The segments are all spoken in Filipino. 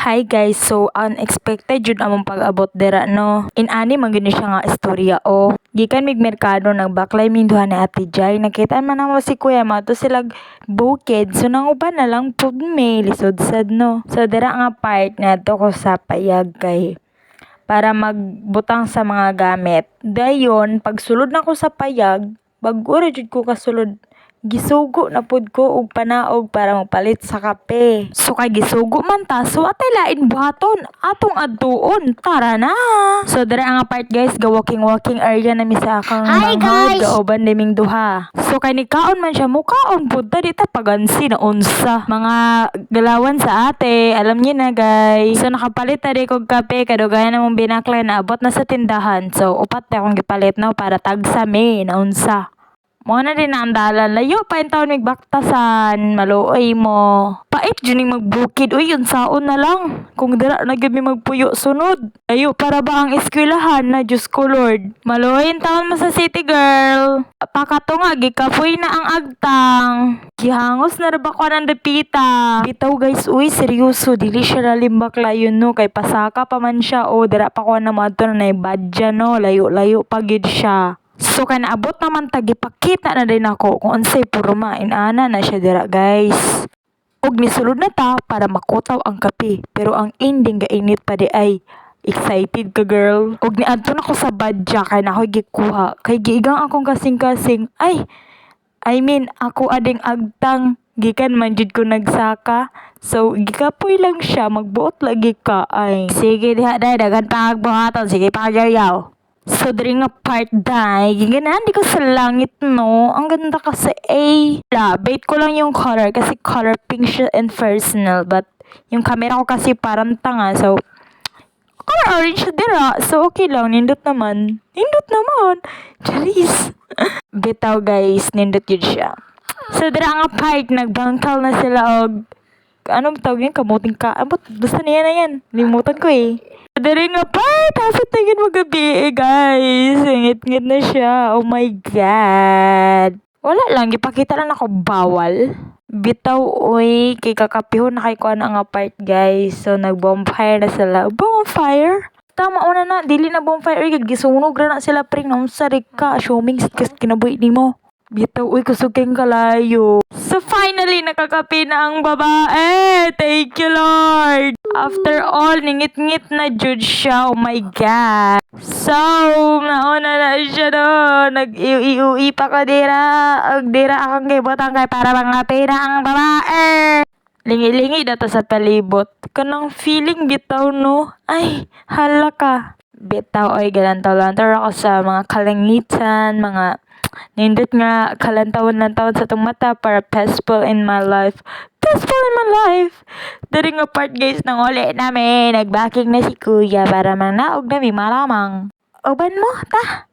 Hi guys, so unexpected jud among pag-abot dira no. Inani man gyud siya nga istorya o. Gikan mig merkado nagbaklay min duha ni Ate Jai. Nakita man namo si Kuya Mato silag bukid. So nanguban na lang pud may lisod sad no. So dira nga part ngadto ko sa payag kay para magbutang sa mga gamit. Dayon pagsulod na ko sa payag, bag-o ra jud ko kasulod gisugo na pud ko og panaog para magpalit sa kape. So kay gisugo man ta, so atay lain buhaton atong adtuon. Tara na. So dira nga part guys, ga walking area na mi sa akong manghod kauban naming duha. So kay ni kaon man siya mukaon pud ta dita pagansi na unsa. Mga galawan sa ate, alam niyo na guys. So nakapalit ta di kog kape kadugayan namong binaklay na abot na sa tindahan. So upat ta akong gipalit na para tagsa me na unsa. Mo na din ang dalan. Layo pa yung taon magbaktasan. Maluoy mo. Pait dyan magbukid. Uy, yun saon na lang. Kung dira na gabi magpuyo sunod. Layo para ba ang eskwelahan na Diyos ko Lord. Maluoy yung taon mo sa city girl. Pakato nga, gikapoy na ang agtang. Gihangos na raba ko ng depita. Bitaw guys, uy, seryoso. Dili siya nalimbakla yun no. Kay pasaka pa man siya. O, dira pa ko na mato na naibadya no. Layo-layo pagid siya. So kay naabot naman tagipakita na din ako kung unsay purma inana na siya dira guys. Og nisulod na ta para makutaw ang kape, pero ang ending gainit pa di ay excited ka girl. Og niadto na ko sa badya kay nakoy gikuha. Kay giigang akong kasing-kasing. Ako ading agtang gikan man jud ko nagsaka. So gikapoy lang siya, magbuot lagi ka ay. Sige diha day dagan pa agbuhaton, sige pa yaw. So, diri nga part day, ginahan di ko sa langit, no? Ang ganda kasi, bait ko lang yung color kasi color pink siya and personal. But, yung camera ko kasi parang tanga. So, color orange siya dira. So, okay lang. Nindot naman. Charis. Bitaw, guys. Nindot yun siya. So, dira nga part, nagbangkal na sila og anong tawag yan? Kamuting ka. Basta niya na yan. Limutan ko eh. Dari nga pa, tapos tingin mo gabi guys. Ngit-ngit na siya. Oh my God. Wala lang, ipakita lang ako bawal. Bitaw, uy, kay kakapihon na kay ko na nga part guys. So, nag-bonfire na sila. Bonfire? Tama, una na, dili na bonfire. Uy, gisunog na sila, pring. Naunsarik ka, assuming kinabuhi ni mo. Bitaw, uy, kusugeng kalayo. So, finally, nakakapi na ang babae. Thank you, Lord. After all, ningit-ngit na jud siya. Oh my God. So, nauna na siya doon. Nag-iu-iu pa ka dira. Dira akong kibotang kay para mga pina ang babae. Lingi-lingi data sa palibot. Kanang feeling bitaw, no? Ay, hala ka. Bitaw, oy, galantaw-lantaw ako sa mga kalangitan, mga nindot nga kalantawan-lantawan sa itong mata para peaceful in my life. Dari nga part guys ng uli namin. Nag-backing na si Kuya para manaog na may malamang. Oban mo, ta?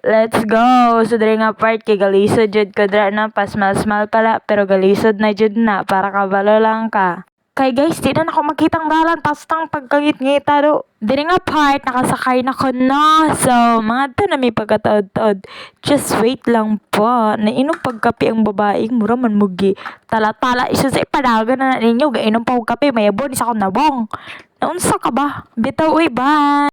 Let's go! So dari nga part kay galisod jud ko dra na pasmal-smal pala pero galisod na jud na para kabalo lang ka. Kay guys, di na ako makitang dalan pastang pagkangit-ngita do. Diri nga part, nakasakay na ko na. So, mga to na may pagkataod-taod. Just wait lang po. Nainom pagkape ang babaeng mura man mugi. Tala-tala, isa sa ipadagan na ninyo. Gainom pa kape, mayabon, isa ko nabong. Naunsa ka ba? Bitaw, uy, bye!